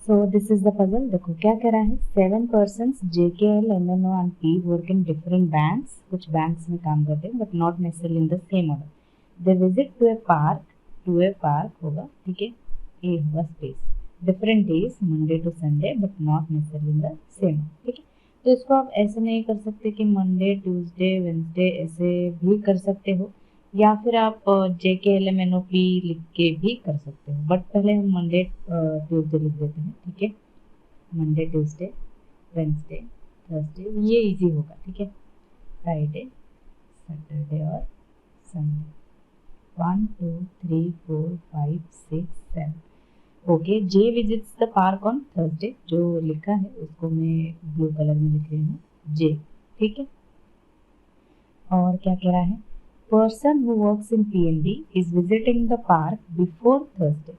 So this is the puzzle. देखो क्या कह रहा है, 7 persons JKL MNO and P work in different banks, कुछ बैंक्स में काम करते हैं but not necessarily in the same order. They visit to a park होगा, ठीक है, ए होगा space, different days Monday to Sunday but not necessarily in the same, ठीक है। तो इसको आप ऐसे नहीं कर सकते कि मंडे ट्यूसडे वेंसडे, ऐसे भी कर सकते हो, या फिर आप JKLMNOP लिख के भी कर सकते हो, बट पहले हम मंडे ट्यूसडे लिख देते हैं, ठीक है। मंडे ट्यूसडे वेंसडे थर्सडे, ये इजी होगा, ठीक है। फ्राइडे सैटरडे और Sunday, 1 2 3 4 5 6 7। Okay, J visits the park on Thursday, जो लिखा है उसको मैं ब्लू कलर में लिख रही हूँ, जे, ठीक है। और क्या कह रहा है, person who works in PNB is visiting the park before Thursday.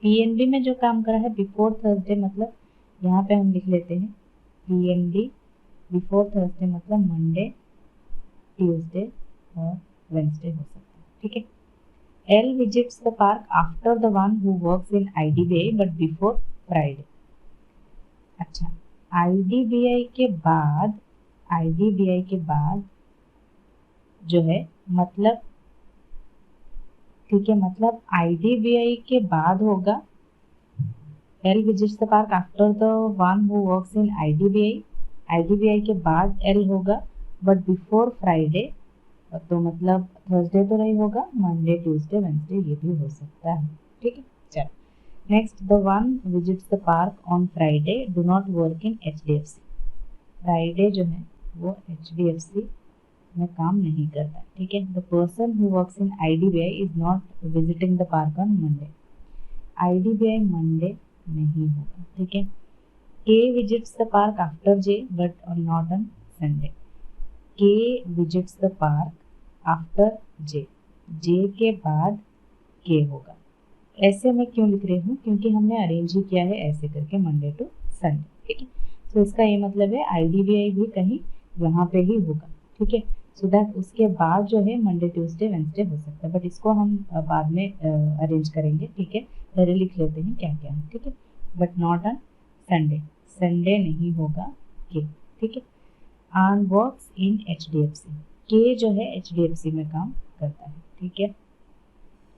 PNB में जो काम कर रहा है बिफोर थर्सडे, मतलब यहाँ पे हम लिख लेते हैं PNB बिफोर थर्सडे, मतलब मंडे ट्यूसडे और वेंसडे हो सकता है, ठीक है। L visits the park after the one who works in IDBI but before Friday। अच्छा, IDBI के बाद, IDBI के बाद जो है, मतलब ठीक है, मतलब IDBI के बाद होगा L visits the park after the one who works in IDBI, IDBI के बाद L होगा बट बिफोर फ्राइडे, तो मतलब थर्सडे तो नहीं होगा, मंडे ट्यूसडे वेंसडे ये भी हो सकता है, ठीक है। चलो next, the one visits the park on Friday do not work in HDFC। Friday जो है वो HDFC में काम नहीं करता, ठीक है। The person who works in IDBI is not visiting the park on Monday. IDBI Monday नहीं होगा, ठीक है। K visits the park after J but not on Sunday. K visits the park after J, J के बाद K होगा। ऐसे मैं क्यों लिख रही हूँ, क्योंकि हमने अरेंज ही किया है ऐसे करके मंडे टू संडे, ठीक है। तो इसका ये मतलब है IDBI भी कहीं यहाँ पे ही होगा, ठीक है। सो दैट उसके बाद जो है मंडे ट्यूसडे वेंसडे हो सकता है, बट इसको हम बाद में अरेंज करेंगे, ठीक है। पहले लिख लेते हैं क्या क्या है, ठीक है। But not on Sunday, Sunday नहीं होगा के, ठीक है। आन वर्क्स इन HDFC, के जो है HDFC में काम करता है, ठीक है।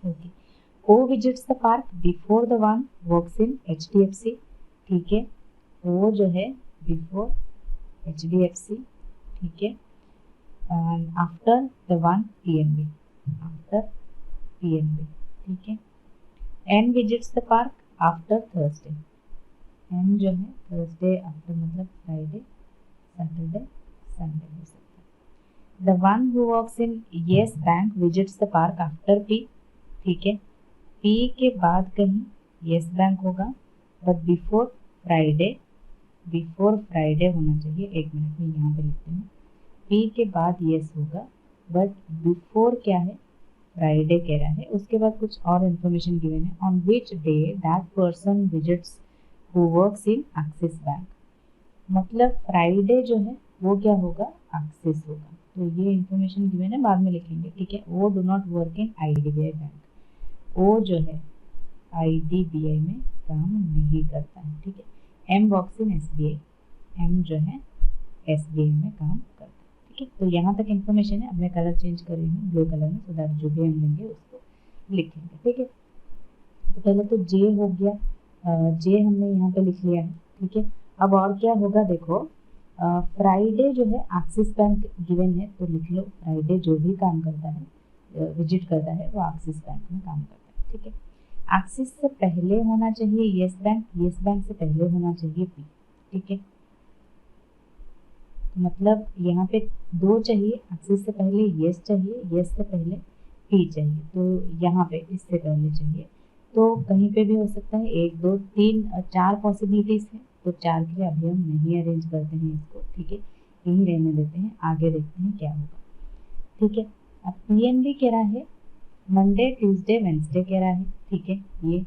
Okay, O visits the park before the one works in HDFC, ठीक है। O जो है बिफोर HDFC, ठीक है। After the one PNB, after PNB, ठीक है। N visits the park after Thursday, N जो है थर्सडे आफ्टर, मतलब फ्राइडे सैटरडे संडे हो सकता है। The one who works in yes bank visits the park after P, ठीक है। P के बाद कहीं येस बैंक होगा but before Friday, before Friday होना चाहिए, एक मिनट में यहाँ पे लिखते हैं। P के बाद येस होगा बट बिफोर क्या है, फ्राइडे कह रहा है। उसके बाद कुछ और इन्फॉर्मेशन गिवन है, on which day that person visits who works in axis bank, मतलब फ्राइडे जो है वो क्या होगा, एक्सिस होगा। तो ये इन्फॉर्मेशन गिवन है, बाद में लिखेंगे, ठीक है। वो do not work in IDBI bank, वो जो है IDBI में काम नहीं करता है, ठीक है। M works in SBI, M जो है SBI में काम करता है, ठीक है। तो यहाँ तक इन्फॉर्मेशन है। अब मैं कलर चेंज कर रही हूँ ब्लू कलर में, सो दैट जो भी हम लेंगे उसको लिखेंगे, ठीक है। तो पहले तो J हो गया, J हमने यहाँ पे लिख लिया है, ठीक है। अब और क्या होगा, देखो फ्राइडे जो है एक्सिस बैंक गिवन है, तो लिख लो फ्राइडे जो भी काम करता है, विजिट करता है, वो एक्सिस बैंक में काम करता है, ठीक है। एक्सिस से पहले होना चाहिए येस बैंक, येस बैंक से पहले होना चाहिए P, ठीक है। तो मतलब यहाँ पे दो चाहिए, एक्सिस से पहले येस चाहिए, येस से पहले P चाहिए, तो यहाँ पे इससे पहले चाहिए। तो कहीं पे भी हो सकता है, 1 2 3 4 पॉसिबिलिटीज है, तो 4 के लिए अभी हम नहीं अरेंज करते हैं इसको, ठीक है, यही रहने देते हैं, आगे देखते हैं क्या होगा, ठीक है। अब PNB कह रहा है मंडे ट्यूसडे वेंसडे कह रहा है, ठीक है ये।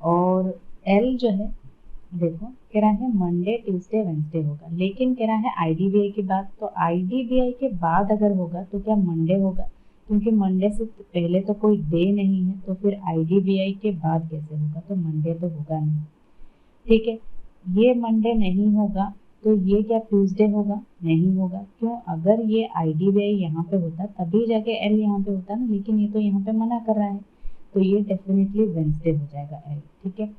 और L जो है देखो कह रहा है मंडे ट्यूसडे वेंसडे होगा, लेकिन कह रहा है IDBI के बाद, तो IDBI के बाद अगर होगा तो क्या मंडे होगा, क्योंकि मंडे से पहले तो कोई डे नहीं है, तो फिर IDBI के बाद कैसे होगा, तो मंडे तो होगा नहीं। ठीक है। ये मंडे नहीं होगा तो ये क्या ट्यूसडे होगा? नहीं होगा। क्यों? अगर ये IDBI यहाँ पे होता तभी जाके एल यहाँ पे होता ना, लेकिन ये तो यहाँ पे मना कर रहा है, तो ये डेफिनेटली वेंसडे हो जाएगा एल। ठीक है,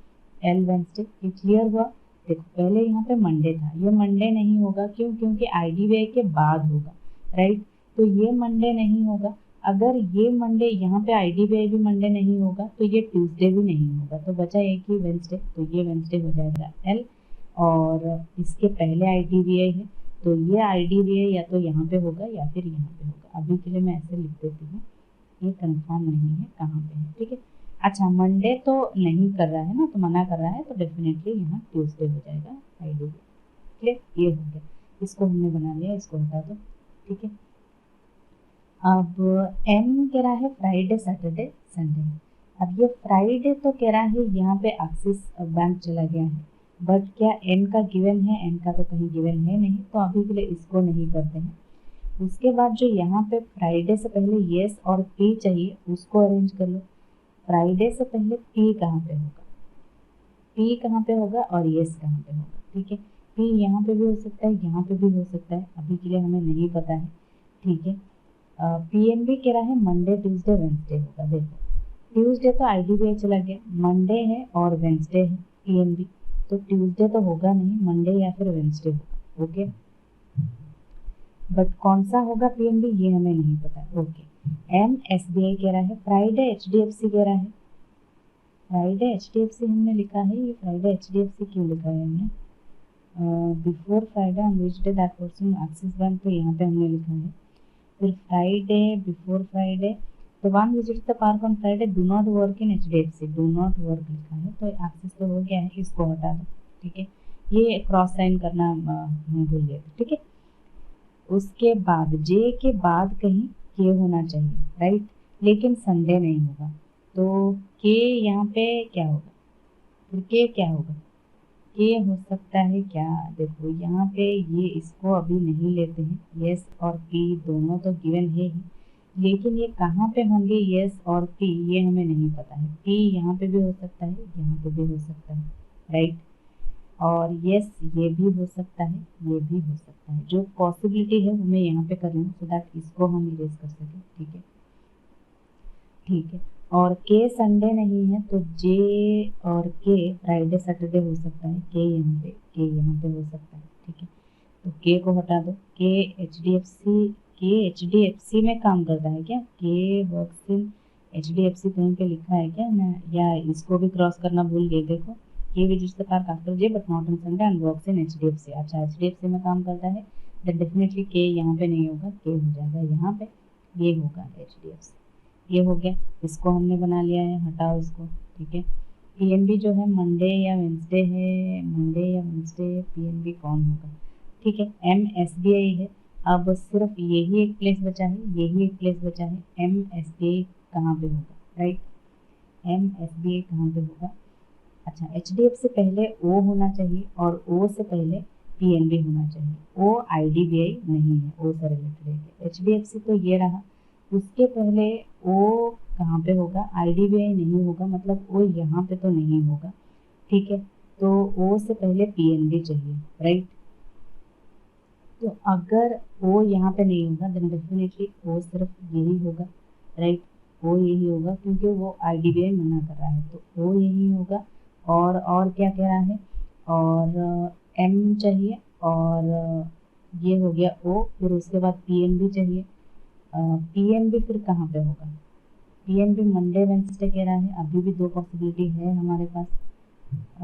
एल वेंसडे। ये क्लियर हुआ? देखो पहले यहाँ पे मंडे था, ये मंडे नहीं होगा। क्यों? क्योंकि IDBI के बाद होगा, राइट। तो ये मंडे नहीं होगा। अगर ये मंडे यहाँ पे IDBI भी मंडे नहीं होगा तो ये ट्यूसडे भी नहीं होगा, तो बचा एक ही वेंसडे, तो ये वेंसडे हो जाएगा एल। और इसके पहले IDBI है तो ये IDBI या तो यहाँ पे होगा या फिर यहाँ पे होगा। अभी के लिए मैं ऐसे लिख देती हूँ, ये कंफर्म नहीं है कहाँ पे है। ठीक है, अच्छा मंडे तो नहीं कर रहा है ना, तो मना कर रहा है, तो डेफिनेटली यहाँ ट्यूसडे हो जाएगा IDBI। क्लियर? ये हो गया, इसको हमने बना लिया, इसको हटा दो। ठीक है, अब एम कह रहा है फ्राइडे सैटरडे संडे। अब ये फ्राइडे तो कह रहा है यहाँ पे एक्सिस बैंक चला गया है, बट क्या एन का गिवन है? एन का तो कहीं गिवन है नहीं, तो अभी के लिए इसको नहीं करते हैं। उसके बाद जो यहाँ पे फ्राइडे से पहले येस और पी चाहिए, उसको अरेंज कर लो। फ्राइडे से पहले पी कहाँ पे होगा? पी कहाँ पे होगा और येस कहाँ पे होगा? ठीक है, पी यहाँ पे भी हो सकता है, यहाँ पे भी हो सकता है, अभी के लिए हमें नहीं पता है। ठीक है, PNB कह रहा है मंडे ट्यूसडे वेंसडे होगा। देखो ट्यूसडे तो IDBI चला गया, मंडे है और वेंसडे है PNB, तो ट्यूसडे तो होगा नहीं, मंडे या फिर वेंसडे होगा। ओके, बट कौन सा होगा PNB ये हमें नहीं पता। ओके, एम SBI कह रहा है, फ्राइडे HDFC कह रहा है। फ्राइडे HDFC हमने लिखा है, ये फ्राइडे HDFC क्यों लिखा है हमने? Before Friday on which day that person axis bank, तो यहाँ पे हमने लिखा है। फिर फ्राइडे बिफोर फ्राइडे, तो one visit the park on Friday, do not work in HDFC, do not work लिखा है, तो एक्सेस तो हो गया है, इसको हटा दो। ठीक है, ये क्रॉस साइन करना हम भूल गए थे। ठीक है, उसके बाद जे के बाद कहीं के होना चाहिए, राइट, लेकिन संडे नहीं होगा, तो के यहाँ पे क्या होगा? फिर के क्या होगा? के हो सकता है क्या? देखो यहाँ पे ये इसको अभी नहीं लेते हैं, यस और पी दोनों तो गिवन है ही, लेकिन ये कहाँ पे होंगे यस और पी ये हमें नहीं पता है। पी यहाँ पे भी हो सकता है, यहाँ पे भी हो सकता है, राइट, और यस ये भी हो सकता है, ये भी हो सकता है। जो पॉसिबिलिटी है वो मैं यहाँ पे कर रही हूँ, सो दैट इसको हम इरेज कर सकें। ठीक है, ठीक है, और के संडे नहीं है तो जे और के फ्राइडे सैटरडे हो सकता है, के यहाँ पे हो सकता है। ठीक है, तो के को हटा दो। के HDFC में काम करता है क्या? के वर्क्स इन HDFC कहीं पे लिखा है क्या? मैं या इसको भी क्रॉस करना भूल गई। देखो के visits the park after J but not on Sunday and works in HDFC। अच्छा HDFC में काम करता है, दैट डेफिनेटली के यहाँ पे नहीं होगा, के हो जाएगा यहाँ पे, ये होगा HDFC। ये हो गया, इसको हमने बना लिया है, हटाओ इसको। ठीक है, PNB जो है मंडे या वेंसडे है, मंडे या वेंसडे, PNB कौन होगा? ठीक है, MSBI है। अब सिर्फ यही एक प्लेस बचा है, यही एक प्लेस बचा है, MSBI कहाँ पे होगा? राइट, MSBI कहाँ पे होगा? अच्छा HDFC पहले O होना चाहिए और O से पहले PNB होना चाहिए। O IDBI नहीं है, O से रिलेटेड है। HDFC तो ये रहा, उसके पहले ओ कहाँ पे होगा? IDBI नहीं होगा, मतलब ओ यहाँ पे तो नहीं होगा। ठीक है, तो ओ से पहले PNB चाहिए, राइट। तो अगर ओ यहाँ पे नहीं होगा देन डेफिनेटली ओ सिर्फ यही होगा, राइट, ओ यही होगा क्योंकि वो IDBI मना कर रहा है, तो ओ यही होगा। और क्या कह रहा है? और M चाहिए और ये हो गया O, फिर उसके बाद PNB चाहिए। PNB फिर कहाँ पे होगा? PNB मंडे वेंसडे कह रहा है, अभी भी दो पॉसिबिलिटी है हमारे पास।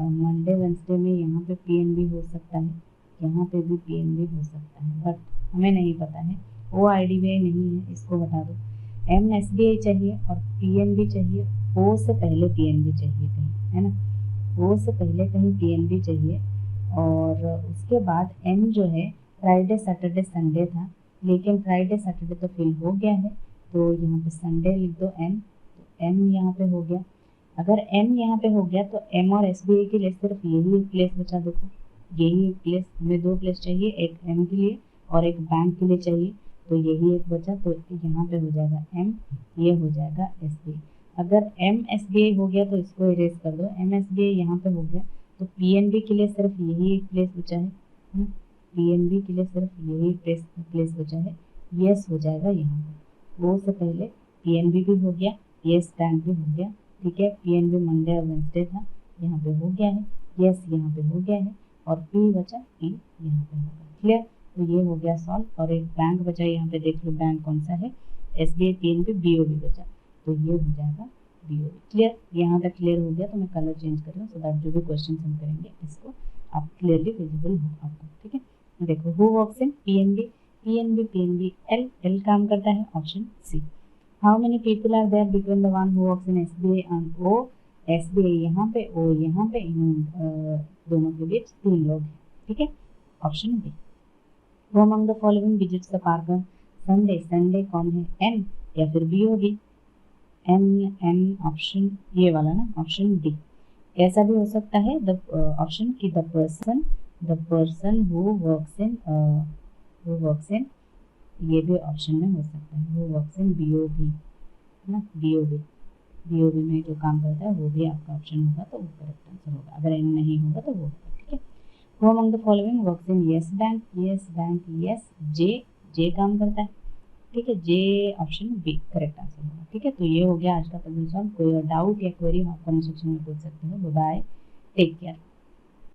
मंडे वेंसडे में यहाँ पे PNB हो सकता है, यहाँ पे भी PNB हो सकता है, बट हमें नहीं पता है। O IDBI नहीं है, इसको बता दो। MSBI चाहिए और PNB चाहिए, O से पहले PNB चाहिए कहीं, है ना, O से पहले कहीं PNB चाहिए। और उसके बाद M जो है फ्राइडे सैटरडे संडे था, लेकिन फ्राइडे सैटरडे तो फिल हो गया है, तो यहाँ पे संडे लिख दो M, तो M यहाँ पे हो गया। अगर M यहाँ पे हो गया तो M और SBI के लिए सिर्फ यही एक प्लेस बचा। देखो यही एक प्लेस, हमें दो प्लेस चाहिए, एक M के लिए और एक बैंक के लिए चाहिए, तो यही एक बचा, तो यहाँ पे हो जाएगा M, ये हो जाएगा SBI। अगर M SBI हो गया तो इसको इरेज कर दो, M SBI यहाँ पे हो गया तो पीएनबी के लिए सिर्फ यही एक प्लेस बचा है ना, पीएनबी के लिए सिर्फ यही प्लेस बचा है, यस हो जाएगा यहाँ पे। वो से पहले पीएनबी भी हो गया, यस बैंक भी हो गया, ठीक है। पीएनबी मंडे और वेंसडे था, यहाँ पे हो गया है, यस यहाँ पे हो गया है, और पी बचा, पी यहाँ पे होगा। क्लियर? तो ये हो गया सॉल्व। और एक बैंक बचा, यहाँ पे देख लो बैंक कौन सा है, एसबीआई, पीएनबी, बीओबी बचा, तो ये हो जाएगा बीओबी। क्लियर? यहाँ तक क्लियर हो गया तो मैं कलर चेंज कर रहा हूँ, सो दैट जो भी क्वेश्चन हम करेंगे इसको आप क्लियरली विजिबल हो आपको, ठीक है। देखो, who works in PNB, PNB, PNB, L, L काम करता है, option C. How many people are there between the one who works in SBI and O, SBI यहाँ पे, ओ यहाँ पे, इन दोनों के बीच 3 लोग हैं, ठीक है, option B. Who among the following visits the park on Sunday? Sunday कौन है, एन या फिर बी होगी, एन, एन ऑप्शन ये वाला ना, ऑप्शन डी। ऐसा भी हो सकता है द ऑप्शन की द पर्सन हु वर्क्स इन, ये भी ऑप्शन में हो सकता है, हु वर्क्स इन बीओबी, है ना, बीओबी में जो काम करता है वो भी आपका ऑप्शन होगा, तो वो करेक्ट आंसर होगा। अगर एन नहीं होगा तो वो होगा, ठीक है। Who among the following works in yes bank, yes, जे काम करता है, ठीक है, जे ऑप्शन बी करेक्ट आंसर होगा, ठीक है। तो ये हो गया आज का पजल सॉल्व। कोई और डाउट या क्वेरी आप कमेंट सेक्शन में पूछ सकते हो। Bye bye, take care.